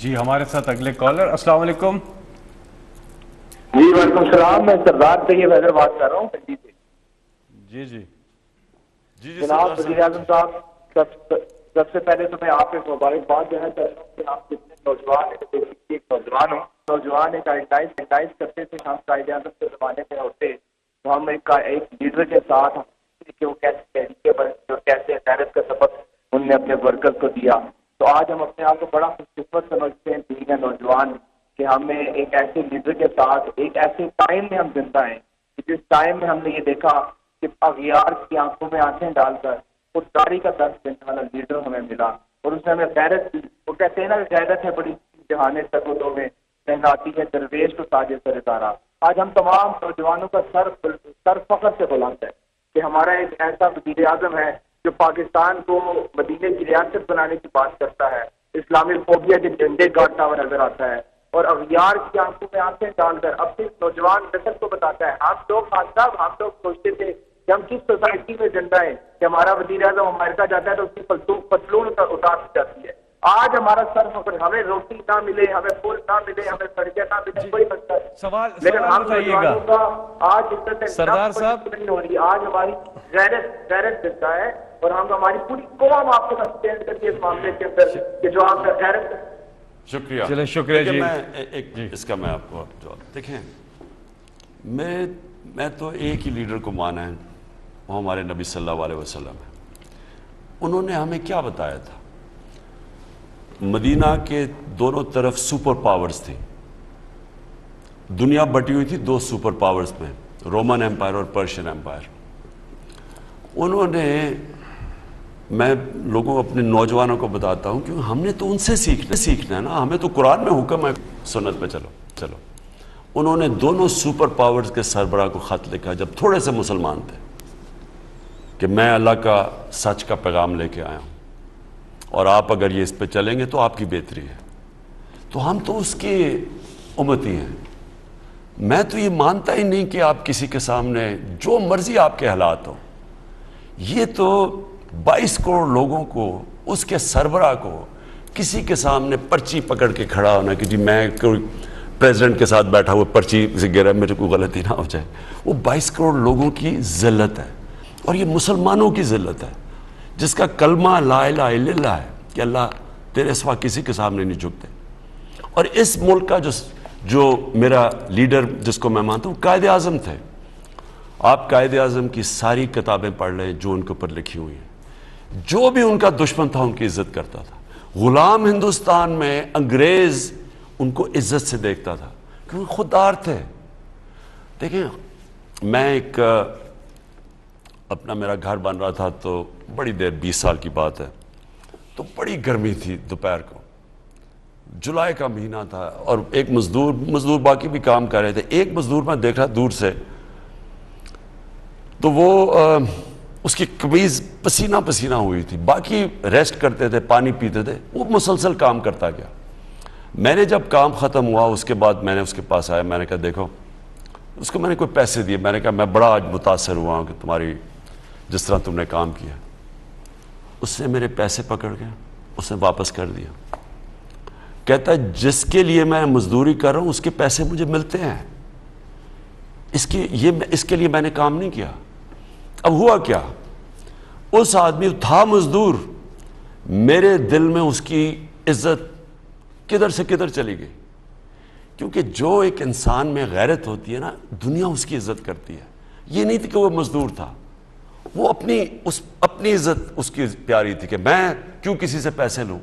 جی ہمارے ساتھ اگلے کالر. السلام علیکم. جی وعلیکم السلام. میں سردار طیب حیدر بات کر رہا ہوں پنڈی سے. جی جی جی جی جناب وزیر اعظم صاحب، سب سے پہلے تو میں آپ کو مبارکباد دینا چاہتا ہوں کہ آپ جتنے نوجوان ہیں، ایک نوجوان ایک ایڈورٹائز کرتے تھے ہم قائد اعظم کے زمانے میں ہوتے تو ہم ایک لیڈر کے ساتھ کہ وہ کیسے غیرت کا سبق ان نے اپنے ورکر کو دیا. تو آج ہم اپنے آپ کو بڑا خوش قسمت سمجھتے ہیں دین ہے نوجوان کہ ہمیں ایک ایسے لیڈر کے ساتھ ایک ایسے ٹائم میں ہم زندہ ہیں جس ٹائم میں ہم نے یہ دیکھا کہ اغیار کی آنکھوں میں آنکھیں ڈال کر خود داری کا درس دینے والا لیڈر ہمیں ملا اور اس نے ہمیں غیرت دی. وہ کہتے ہیں نا کہ غیرت ہے بڑی جہانے سرودوں میں پہناتی ہے درویش کو تاج سر تارا. آج ہم تمام نوجوانوں کا سر فخر سے بلند ہے کہ ہمارا ایک ایسا وزیر اعظم ہے جو پاکستان کو مدینے کی ریاست بنانے کی بات کرتا ہے, اسلامی فوبیا کے جھنڈے گاڑتا ہوا نظر آتا ہے اور اغیار کی آنکھوں میں آنکھیں ڈال کر اپنی نوجوان نسل کو بتاتا ہے. ہم لوگ سوچتے تھے کہ ہم کس سوسائٹی میں زندہ ہیں کہ ہمارا وزیر اعظم امریکہ جاتا ہے تو اس کی پتلون اتار دی جاتی ہے. آج ہمارا سر فخر, ہمیں روٹی نہ ملے, ہمیں پھول نہ ملے, ہمیں سڑکیں نہ ملے, کوئی مسئلہ نہیں, لیکن ہم نوجوانوں کا آج سردار صاحب نہیں ہو رہی. آج ہماری غیرت زندہ ہے اور ہماری پوری قوم آپ کو اسٹینڈ کرتی ہے اس معاملے کے اندر کہ جو آپ کا غیرت. شکریہ. چلیں شکریہ جی. اس کا میں آپ کو جواب دیکھیں, میں تو ایک ہی لیڈر کو مانا ہے, وہ ہمارے نبی صلی اللہ علیہ وسلم ہے. انہوں نے ہمیں کیا بتایا تھا؟ مدینہ کے دونوں طرف سپر پاورز تھیں. دنیا بٹی ہوئی تھی دو سپر پاورز میں, رومن ایمپائر اور پرشین ایمپائر. انہوں نے, میں لوگوں اپنے نوجوانوں کو بتاتا ہوں کہ ہم نے تو ان سے سیکھنا ہے نا, ہمیں تو قرآن میں حکم ہے, سنت پہ چلو. انہوں نے دونوں سپر پاورز کے سربراہ کو خط لکھا جب تھوڑے سے مسلمان تھے کہ میں اللہ کا سچ کا پیغام لے کے آیا ہوں اور آپ اگر یہ اس پہ چلیں گے تو آپ کی بہتری ہے. تو ہم تو اس کے امتی ہیں. میں تو یہ مانتا ہی نہیں کہ آپ کسی کے سامنے جو مرضی آپ کے حالات ہوں, یہ تو 22 کروڑ لوگوں کو, اس کے سربراہ کو کسی کے سامنے پرچی پکڑ کے کھڑا ہونا کہ جی میں کوئی پریزیڈنٹ کے ساتھ بیٹھا ہوا پرچی سے گرا میرے کو غلطی نہ ہو جائے. وہ 22 کروڑ لوگوں کی ذلت ہے اور یہ مسلمانوں کی ذلت ہے جس کا کلمہ لا الہ الا اللہ ہے کہ اللہ تیرے سوا کسی کے سامنے نہیں جھکتے. اور اس ملک کا جو میرا لیڈر جس کو میں مانتا ہوں قائد اعظم تھے. آپ قائد اعظم کی ساری کتابیں پڑھ لیں جو ان کے اوپر لکھی ہوئی ہیں. جو بھی ان کا دشمن تھا ان کی عزت کرتا تھا. غلام ہندوستان میں انگریز ان کو عزت سے دیکھتا تھا کیونکہ خوددار تھے. دیکھیں, میں ایک اپنا میرا گھر بن رہا تھا تو بڑی دیر 20 سال کی بات ہے, تو بڑی گرمی تھی دوپہر کو, جولائی کا مہینہ تھا اور ایک مزدور باقی بھی کام کر رہے تھے. ایک مزدور میں دیکھ رہا دور سے تو وہ اس کی قمیض پسینہ پسینہ ہوئی تھی, باقی ریسٹ کرتے تھے, پانی پیتے تھے, وہ مسلسل کام کرتا گیا. میں نے جب کام ختم ہوا اس کے بعد میں نے اس کے پاس آیا, میں نے کہا دیکھو, اس کو میں نے کوئی پیسے دیے, میں نے کہا میں بڑا آج متاثر ہوا ہوں کہ تمہاری جس طرح تم نے کام کیا. اس نے میرے پیسے پکڑ کے اس نے واپس کر دیا. کہتا ہے جس کے لیے میں مزدوری کر رہا ہوں اس کے پیسے مجھے ملتے ہیں, اس کے لیے میں نے کام نہیں کیا. اب ہوا کیا, اس آدمی تھا مزدور, میرے دل میں اس کی عزت کدھر سے کدھر چلی گئی. کیونکہ جو ایک انسان میں غیرت ہوتی ہے نا, دنیا اس کی عزت کرتی ہے. یہ نہیں تھی کہ وہ مزدور تھا, وہ اپنی عزت اس کی پیاری تھی کہ میں کیوں کسی سے پیسے لوں.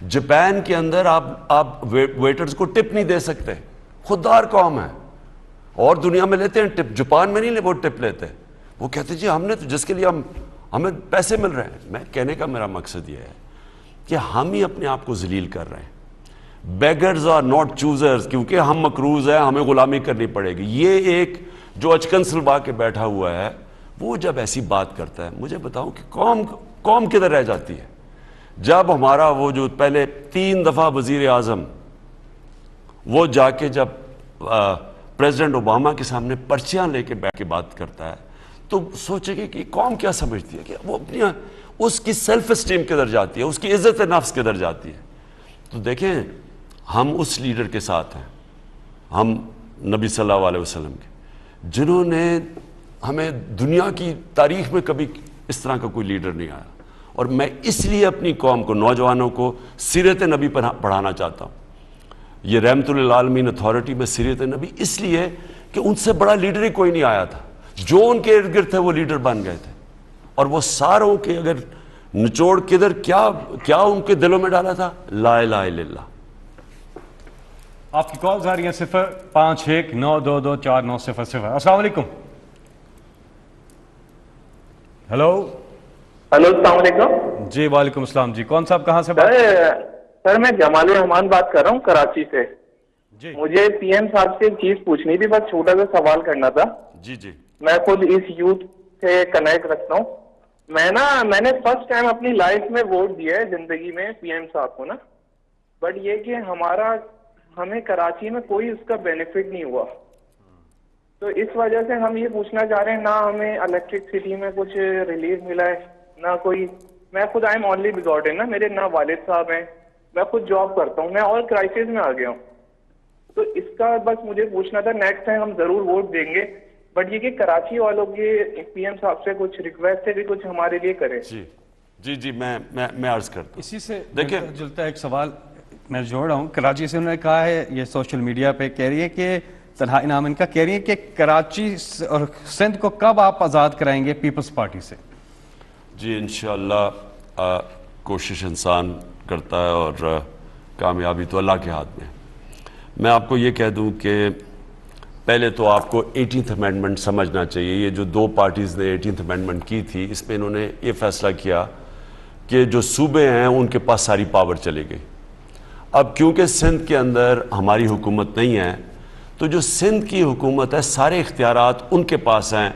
جاپان کے اندر آپ ویٹرز کو ٹپ نہیں دے سکتے, خوددار قوم ہے, اور دنیا میں لیتے ہیں ٹپ, جاپان میں نہیں وہ ٹپ لیتے. وہ کہتے جی ہم نے تو جس کے لیے ہمیں پیسے مل رہے ہیں. میں کہنے کا میرا مقصد یہ ہے کہ ہم ہی اپنے آپ کو ذلیل کر رہے ہیں. بیگرز آر ناٹ چوزرز, کیونکہ ہم مقروض ہیں, ہمیں غلامی کرنی پڑے گی. یہ ایک جو اچکن سلبا کے بیٹھا ہوا ہے وہ جب ایسی بات کرتا ہے, مجھے بتاؤں کہ قوم کدھر رہ جاتی ہے. جب ہمارا وہ جو پہلے 3 دفعہ وزیر اعظم وہ جا کے جب پریزیڈنٹ اوباما کے سامنے پرچیاں لے کے بیٹھ کے بات کرتا ہے تو سوچے گے کہ قوم کیا سمجھتی ہے, کہ وہ اپنی اس کی سیلف اسٹیم کدھر جاتی ہے, اس کی عزت نفس کدھر جاتی ہے. تو دیکھیں ہم اس لیڈر کے ساتھ ہیں، ہم نبی صلی اللہ علیہ وسلم کے، جنہوں نے ہمیں دنیا کی تاریخ میں کبھی اس طرح کا کوئی لیڈر نہیں آیا. اور میں اس لیے اپنی قوم کو، نوجوانوں کو سیرت نبی پر پڑھانا چاہتا ہوں. یہ رحمت للعالمین اتھارٹی میں سیرت نبی اس لیے کہ ان سے بڑا لیڈر ہی کوئی نہیں آیا تھا. جو ان کے ارد گرد تھے وہ لیڈر بن گئے تھے، اور وہ ساروں کے اگر نچوڑ کدھر کیا ان کے دلوں میں ڈالا تھا؟ لا الہ الا اللہ. آپ کی کالز آ رہی ہیں 0519224900. السلام علیکم. ہیلو. ہلو السلام علیکم. جی وعلیکم السلام. جی کون صاحب کہاں سے بات؟ سر میں جمال الرحمان بات کر رہا ہوں کراچی سے. جی مجھے پی ایم صاحب سے ایک چیز پوچھنی تھی، بس چھوٹا سا سوال کرنا تھا. جی جی میں خود اس یوتھ سے کنیکٹ رکھتا ہوں. میں نے فرسٹ ٹائم اپنی لائف میں ووٹ دیا ہے زندگی میں پی ایم صاحب کو نا. بٹ یہ کہ ہمیں کراچی میں کوئی اس کا بینیفٹ نہیں ہوا، تو اس وجہ سے ہم یہ پوچھنا چاہ رہے ہیں، نہ ہمیں الیکٹرکسٹی میں کچھ ریلیف ملا ہے نہ کوئی. میں خود آئی ایم اونلی بزورڈ نا، میرے نہ والد صاحب ہیں، میں خود جاب کرتا ہوں، میں اور کرائسس میں آ گیا ہوں. تو اس کا بس مجھے پوچھنا تھا. نیکسٹ ٹائم ہم ضرور ووٹ دیں گے، بٹ یہ کہ کراچی والوں کے پی ایم صاحب سے کچھ ریکویسٹ ہے کہ کچھ ہمارے لیے کریں. جی جی جی میں عرض کرتا ہوں. اسی سے دیکھیں جلتا ایک سوال میں جوڑ رہا ہوں. کراچی سے انہوں نے کہا ہے، یہ سوشل میڈیا پہ کہہ رہی ہے کہ تنہا انعام ان کا کہہ رہی ہے کہ کراچی اور سندھ کو کب آپ آزاد کرائیں گے پیپلز پارٹی سے؟ جی انشاءاللہ کوشش انسان کرتا ہے اور کامیابی تو اللہ کے ہاتھ میں. میں آپ کو یہ کہہ دوں کہ پہلے تو آپ کو 18th امینڈمنٹ سمجھنا چاہیے. یہ جو دو پارٹیز نے 18th امینڈمنٹ کی تھی، اس میں انہوں نے یہ فیصلہ کیا کہ جو صوبے ہیں ان کے پاس ساری پاور چلی گئی. اب کیونکہ سندھ کے اندر ہماری حکومت نہیں ہے، تو جو سندھ کی حکومت ہے سارے اختیارات ان کے پاس ہیں.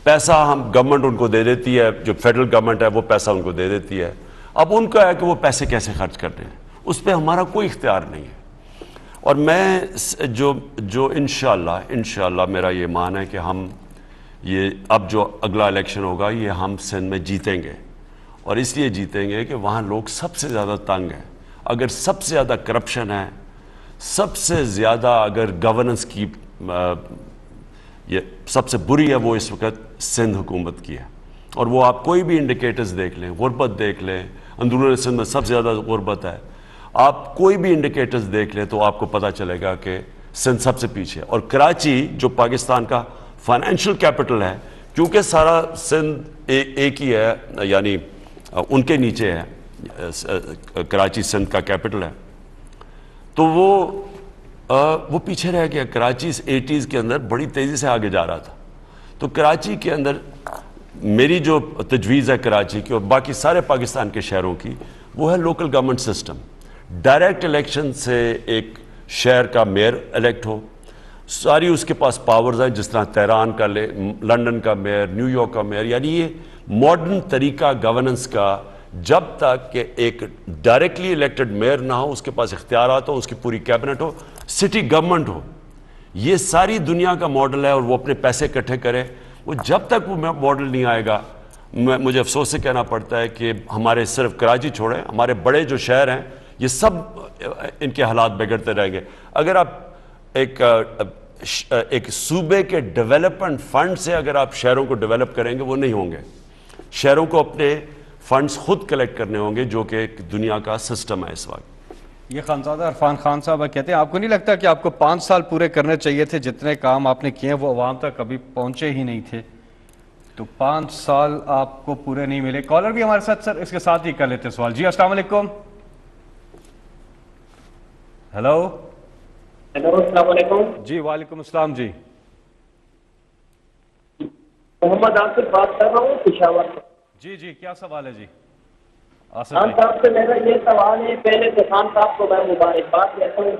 پیسہ گورنمنٹ ان کو دے دیتی ہے، جو فیڈرل گورنمنٹ ہے وہ پیسہ ان کو دے دیتی ہے. اب ان کا ہے کہ وہ پیسے کیسے خرچ کرنے ہیں، اس پہ ہمارا کوئی اختیار نہیں ہے. اور میں جو انشاءاللہ میرا یہ مان ہے کہ ہم یہ اب جو اگلا الیکشن ہوگا یہ ہم سندھ میں جیتیں گے. اور اس لیے جیتیں گے کہ وہاں لوگ سب سے زیادہ تنگ ہیں. اگر سب سے زیادہ کرپشن ہے، سب سے زیادہ اگر گورننس کی یہ سب سے بری ہے، وہ اس وقت سندھ حکومت کی ہے. اور وہ آپ کوئی بھی انڈیکیٹرز دیکھ لیں، غربت دیکھ لیں، اندرون سندھ میں سب سے زیادہ غربت ہے. آپ کوئی بھی انڈیکیٹرز دیکھ لیں تو آپ کو پتہ چلے گا کہ سندھ سب سے پیچھے. اور کراچی جو پاکستان کا فائنینشیل کیپٹل ہے، کیونکہ سارا سندھ ایک ہی ہے، یعنی ان کے نیچے ہے، کراچی سندھ کا کیپٹل ہے، تو وہ پیچھے رہ گیا. کراچی 80s کے اندر بڑی تیزی سے آگے جا رہا تھا. تو کراچی کے اندر میری جو تجویز ہے کراچی کی اور باقی سارے پاکستان کے شہروں کی، وہ ہے local government system. Direct election سے ایک شہر کا میئر الیکٹ ہو، ساری اس کے پاس پاورز ہیں، جس طرح تہران کا لنڈن کا میئر، نیو یارک کا میئر. یعنی یہ ماڈرن طریقہ گورننس کا، جب تک کہ ایک ڈائریکٹلی الیکٹڈ میئر نہ ہو، اس کے پاس اختیارات ہو، اس کی پوری کیبنٹ ہو، سٹی گورنمنٹ ہو. یہ ساری دنیا کا ماڈل ہے اور وہ اپنے پیسے اکٹھے کرے. وہ جب تک وہ ماڈل نہیں آئے گا، مجھے افسوس سے کہنا پڑتا ہے کہ ہمارے صرف کراچی چھوڑیں، ہمارے بڑے جو شہر ہیں یہ سب ان کے حالات بگڑتے رہیں گے. اگر آپ ایک صوبے کے ڈیولپمنٹ فنڈ سے اگر آپ شہروں کو ڈیولپ کریں گے، وہ نہیں ہوں گے. شہروں کو اپنے فنڈز خود کلیکٹ کرنے ہوں گے، جو کہ ایک دنیا کا سسٹم ہے اس وقت. یہ خانزادہ عرفان خان صاحب کہتے ہیں، آپ کو نہیں لگتا کہ آپ کو 5 سال پورے کرنے چاہیے تھے؟ جتنے کام آپ نے کیے ہیں وہ عوام تک کبھی پہنچے ہی نہیں تھے، تو 5 سال آپ کو پورے نہیں ملے. کالر بھی ہمارے ساتھ سر اس کے ساتھ ہی کر لیتے سوال. جی السلام علیکم. ہیلو. السلام علیکم. جی وعلیکم السلام. جی محمد آصف بات کر رہا ہوں پشاور سے. جی کیا سوال ہے؟ جی خان صاحب سے میرا یہ سوال ہے، پہلے تو خان صاحب کو میں مبارکباد دیتا ہوں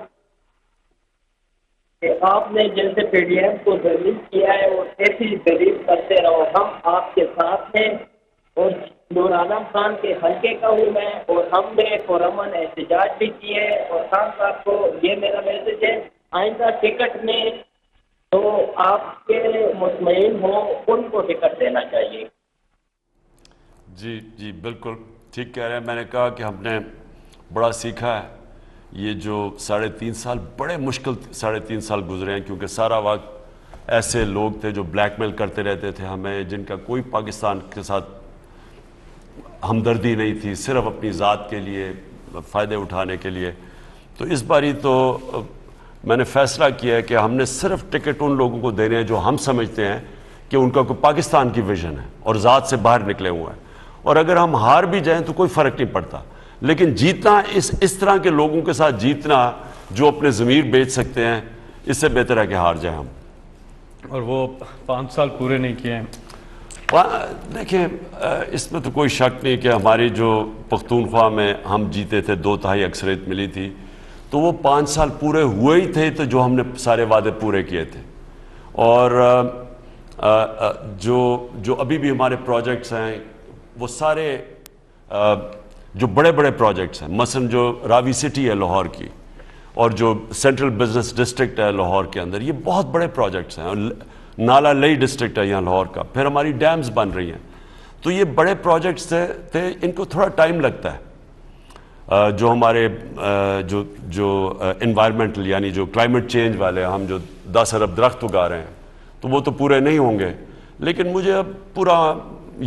کہ آپ نے جیسے پی ڈی ایم کو ذلیل کیا ہے اور ایسی ذلیل کرتے رہو. ہم آپ کے ساتھ ہیں اور نور عالم خان کے حلقے کا ہوں میں، اور ہم نے پرامن احتجاج بھی کیے ہیں. اور خان صاحب کو یہ میرا میسج ہے، آئندہ ٹکٹ میں تو آپ کے مطمئن ہوں ان کو ٹکٹ دینا چاہیے. جی بالکل ٹھیک کہہ رہے ہیں. میں نے کہا کہ ہم نے بڑا سیکھا ہے یہ جو 3.5 سال بڑے مشکل 3.5 سال گزرے ہیں، کیونکہ سارا وقت ایسے لوگ تھے جو بلیک میل کرتے رہتے تھے ہمیں، جن کا کوئی پاکستان کے ساتھ ہمدردی نہیں تھی، صرف اپنی ذات کے لیے فائدے اٹھانے کے لیے. تو اس باری تو میں نے فیصلہ کیا ہے کہ ہم نے صرف ٹکٹ ان لوگوں کو دینے ہیں جو ہم سمجھتے ہیں کہ ان کا کوئی پاکستان کی ویژن ہے اور ذات سے باہر نکلے ہوئے ہیں. اور اگر ہم ہار بھی جائیں تو کوئی فرق نہیں پڑتا، لیکن جیتنا اس طرح کے لوگوں کے ساتھ جیتنا جو اپنے ضمیر بیچ سکتے ہیں، اس سے بہتر ہے کہ ہار جائیں ہم. اور وہ 5 سال پورے نہیں کیے ہیں. دیکھیں اس میں تو کوئی شک نہیں کہ ہماری جو پختونخوا میں ہم جیتے تھے 2/3 اکثریت ملی تھی، تو وہ 5 سال پورے ہوئے ہی تھے تو جو ہم نے سارے وعدے پورے کیے تھے. اور جو ابھی بھی ہمارے پروجیکٹس ہیں وہ سارے جو بڑے بڑے پروجیکٹس ہیں، مثلا جو راوی سٹی ہے لاہور کی، اور جو سینٹرل بزنس ڈسٹرکٹ ہے لاہور کے اندر، یہ بہت بڑے پروجیکٹس ہیں. اور نالا لئی ڈسٹرکٹ ہے یہاں لاہور کا، پھر ہماری ڈیمز بن رہی ہیں. تو یہ بڑے پروجیکٹس تھے، ان کو تھوڑا ٹائم لگتا ہے. جو ہمارے جو انوائرمنٹل یعنی جو کلائمیٹ چینج والے ہم جو 10 ارب درخت اگا رہے ہیں، تو وہ تو پورے نہیں ہوں گے، لیکن مجھے اب پورا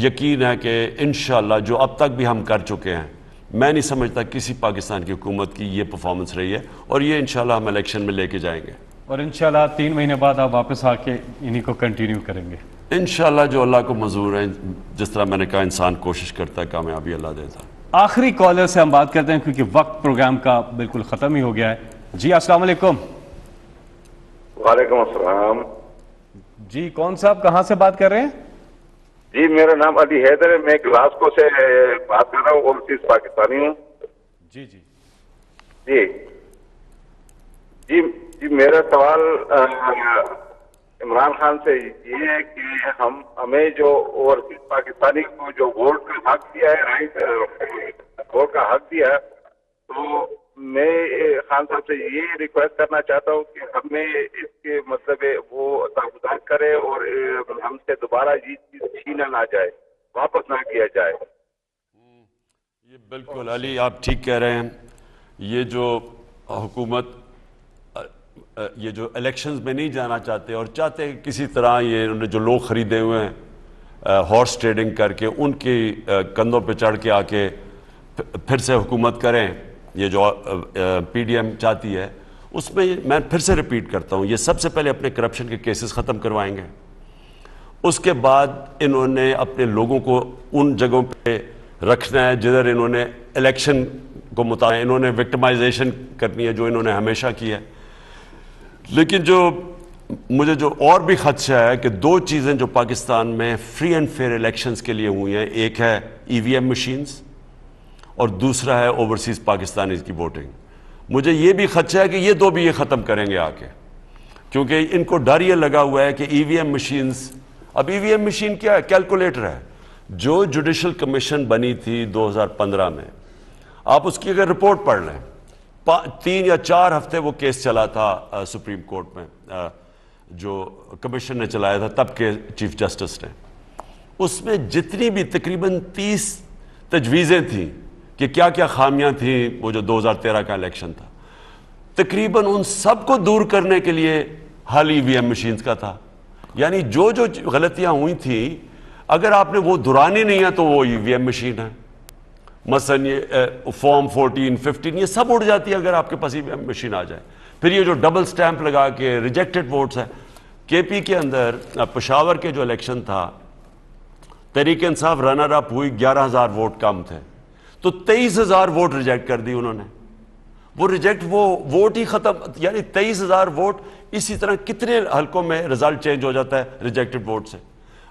یقین ہے کہ انشاءاللہ جو اب تک بھی ہم کر چکے ہیں، میں نہیں سمجھتا کسی پاکستان کی حکومت کی یہ پرفارمنس رہی ہے، اور یہ انشاءاللہ ہم الیکشن میں لے کے جائیں گے. اور انشاءاللہ 3 مہینے بعد آپ واپس آ کے انہی کو کنٹینیو کریں گے انشاءاللہ. جو اللہ کو منظور ہے، جس طرح میں نے کہا انسان کوشش کرتا ہے، کامیابی اللہ دیتا ہے. آخری کالر سے ہم بات کرتے ہیں کیونکہ وقت پروگرام کا بالکل ختم ہی ہو گیا ہے. جی السلام علیکم. وعلیکم السلام. جی کون صاحب کہاں سے بات کر رہے ہیں؟ جی میرا نام علی حیدر ہے، میں گلاسکو سے بات کر رہا ہوں، اوورسیز پاکستانی ہوں. جی جی جی جی جی میرا سوال عمران خان سے یہ ہے کہ ہمیں جو اوورسیز پاکستانی کو جو ووٹ کا حق دیا ہے، رائٹ ووٹ کا حق دیا ہے، تو میں خان صاحب سے یہ ریکویسٹ کرنا چاہتا ہوں کہ ہمیں اس کے مطلب وہ تحفظات کرے اور ہم سے دوبارہ یہ چیز چھینا نہ جائے، واپس نہ کیا جائے. یہ بالکل علی آپ ٹھیک کہہ رہے ہیں. یہ جو حکومت یہ جو الیکشنز میں نہیں جانا چاہتے اور چاہتے ہیں کسی طرح یہ انہوں نے جو لوگ خریدے ہوئے ہیں ہارس ٹریڈنگ کر کے، ان کی کندھوں پہ چڑھ کے آ کے پھر سے حکومت کریں، یہ جو پی ڈی ایم چاہتی ہے، اس میں میں پھر سے ریپیٹ کرتا ہوں، یہ سب سے پہلے اپنے کرپشن کے کیسز ختم کروائیں گے. اس کے بعد انہوں نے اپنے لوگوں کو ان جگہوں پہ رکھنا ہے جدھر انہوں نے الیکشن کو مطابق انہوں نے وکٹمائزیشن کرنی ہے، جو انہوں نے ہمیشہ کی ہے. لیکن مجھے جو اور بھی خدشہ ہے کہ 2 چیزیں جو پاکستان میں فری اینڈ فیئر الیکشنز کے لیے ہوئی ہیں، ایک ہے EVM مشینز اور دوسرا ہے اوورسیز پاکستانیز کی ووٹنگ. مجھے یہ بھی خدشہ ہے کہ یہ 2 بھی یہ ختم کریں گے آ کے، کیونکہ ان کو ڈر یہ لگا ہوا ہے کہ EVM مشینز، اب EVM مشین کیا ہے؟ کیلکولیٹر ہے. جو جوڈیشل کمیشن بنی تھی 2015 میں، آپ اس کی اگر رپورٹ پڑھ لیں، 3 یا 4 ہفتے وہ کیس چلا تھا سپریم کورٹ میں، جو کمیشن نے چلایا تھا تب کے چیف جسٹس نے. اس میں جتنی بھی تقریباً 30 تجویزیں تھیں کہ کیا کیا خامیاں تھیں وہ جو 2013 کا الیکشن تھا، تقریباً ان سب کو دور کرنے کے لیے حل EVM مشینز کا تھا. یعنی جو غلطیاں ہوئی تھیں اگر آپ نے وہ دہرانی نہیں ہے تو وہ EVM مشین ہے. مثلا یہ فارم 14 15 یہ سب اڑ جاتی ہے اگر آپ کے پاس EVM مشین آ جائے. پھر یہ جو ڈبل سٹیمپ لگا کے ریجیکٹڈ ووٹس ہے، KP کے اندر پشاور کے جو الیکشن تھا، تحریک انصاف رنر اپ ہوئی، 11,000 ووٹ کم تھے، تو 23,000 ووٹ ریجیکٹ کر دی انہوں نے. وہ ووٹ ہی ختم، یعنی 23,000 ووٹ. اسی طرح کتنے حلقوں میں رزلٹ چینج ہو جاتا ہے ریجیکٹڈ ووٹ سے.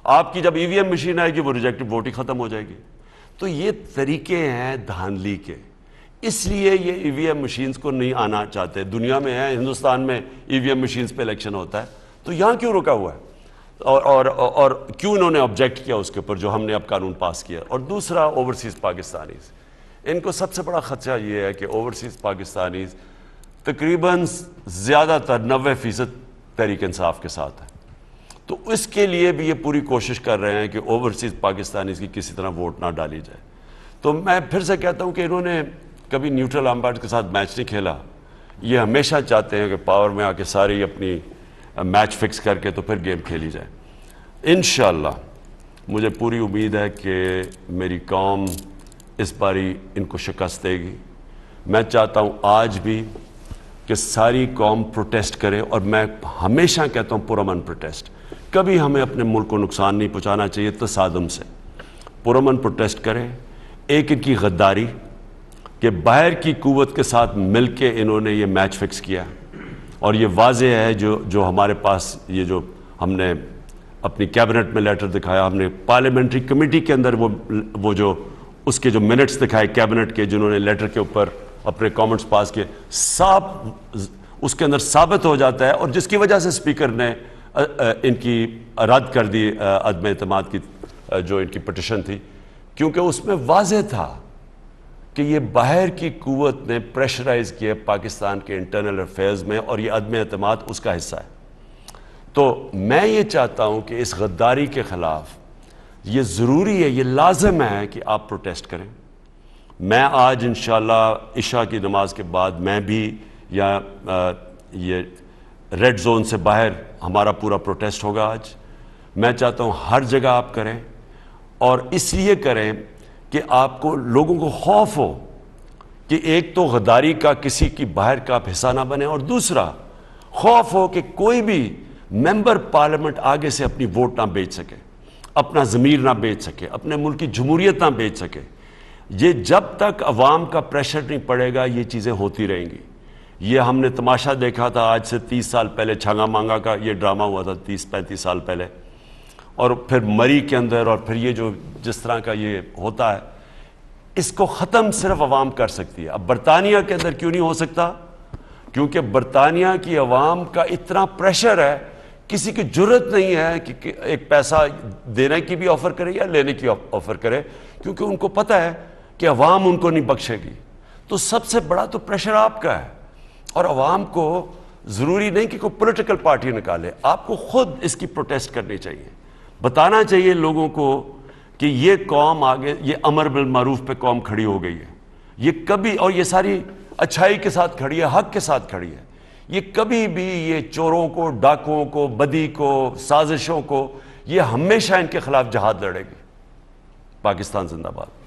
آپ کی جب EVM مشین آئے گی وہ ریجیکٹڈ ووٹ ہی ختم ہو جائے گی. تو یہ طریقے ہیں دھاندلی کے، اس لیے یہ EVM مشینز کو نہیں آنا چاہتے. دنیا میں ہے، ہندوستان میں EVM مشینز پہ الیکشن ہوتا ہے، تو یہاں کیوں رکا ہوا ہے اور کیوں انہوں نے آبجیکٹ کیا اس کے اوپر جو ہم نے اب قانون پاس کیا. اور دوسرا اوورسیز پاکستانیز، ان کو سب سے بڑا خدشہ یہ ہے کہ اوورسیز پاکستانیز تقریباً زیادہ تر 90% تحریک انصاف کے ساتھ ہے. تو اس کے لیے بھی یہ پوری کوشش کر رہے ہیں کہ اوورسیز پاکستانیز کی کسی طرح ووٹ نہ ڈالی جائے. تو میں پھر سے کہتا ہوں کہ انہوں نے کبھی نیوٹرل امپائر کے ساتھ میچ نہیں کھیلا. یہ ہمیشہ چاہتے ہیں کہ پاور میں آ کے ساری اپنی میچ فکس کر کے تو پھر گیم کھیلی جائے. انشاءاللہ مجھے پوری امید ہے کہ میری قوم اس باری ان کو شکست دے گی. میں چاہتا ہوں آج بھی کہ ساری قوم پروٹیسٹ کرے, اور میں ہمیشہ کہتا ہوں پرامن پروٹیسٹ. کبھی ہمیں اپنے ملک کو نقصان نہیں پہنچانا چاہیے تصادم سے. پرامن پروٹیسٹ کریں. ایک ان کی غداری کہ باہر کی قوت کے ساتھ مل کے انہوں نے یہ میچ فکس کیا, اور یہ واضح ہے جو ہمارے پاس یہ جو ہم نے اپنی کیبنٹ میں لیٹر دکھایا, ہم نے پارلیمنٹری کمیٹی کے اندر وہ جو اس کے جو منٹس دکھائے کیبنٹ کے, جنہوں نے لیٹر کے اوپر اپنے کامنٹس پاس کیے, اس کے اندر ثابت ہو جاتا ہے, اور جس کی وجہ سے اسپیکر نے ان کی رد کر دی عدم اعتماد کی جو ان کی پٹیشن تھی, کیونکہ اس میں واضح تھا کہ یہ باہر کی قوت نے پریشرائز کیا پاکستان کے انٹرنل افیئرز میں, اور یہ عدم اعتماد اس کا حصہ ہے. تو میں یہ چاہتا ہوں کہ اس غداری کے خلاف یہ ضروری ہے, یہ لازم ہے کہ آپ پروٹیسٹ کریں. میں آج انشاءاللہ عشاء کی نماز کے بعد میں بھی یہ ریڈ زون سے باہر ہمارا پورا پروٹیسٹ ہوگا آج. میں چاہتا ہوں ہر جگہ آپ کریں, اور اس لیے کریں کہ آپ کو لوگوں کو خوف ہو کہ ایک تو غداری کا کسی کی باہر کا آپ حصہ نہ بنے, اور دوسرا خوف ہو کہ کوئی بھی ممبر پارلیمنٹ آگے سے اپنی ووٹ نہ بیچ سکے, اپنا ضمیر نہ بیچ سکے, اپنے ملک کی جمہوریت نہ بیچ سکے. یہ جب تک عوام کا پریشر نہیں پڑے گا یہ چیزیں ہوتی رہیں گی. یہ ہم نے تماشا دیکھا تھا آج سے 30 سال پہلے چھانگا مانگا کا یہ ڈرامہ ہوا تھا 30-35 سال پہلے, اور پھر مری کے اندر, اور پھر یہ جو جس طرح کا یہ ہوتا ہے, اس کو ختم صرف عوام کر سکتی ہے. اب برطانیہ کے اندر کیوں نہیں ہو سکتا؟ کیونکہ برطانیہ کی عوام کا اتنا پریشر ہے, کسی کی جرت نہیں ہے کہ ایک پیسہ دینے کی بھی آفر کرے یا لینے کی آفر کرے, کیونکہ ان کو پتہ ہے کہ عوام ان کو نہیں بخشے گی. تو سب سے بڑا تو پریشر آپ کا ہے, اور عوام کو ضروری نہیں کہ کوئی پولیٹیکل پارٹی نکالے, آپ کو خود اس کی پروٹیسٹ کرنی چاہیے. بتانا چاہیے لوگوں کو کہ یہ قوم آگے, یہ امر بالمعروف پہ قوم کھڑی ہو گئی ہے. یہ کبھی, اور یہ ساری اچھائی کے ساتھ کھڑی ہے, حق کے ساتھ کھڑی ہے. یہ کبھی بھی یہ چوروں کو, ڈاکوؤں کو, بدی کو, سازشوں کو, یہ ہمیشہ ان کے خلاف جہاد لڑے گی. پاکستان زندہ باد.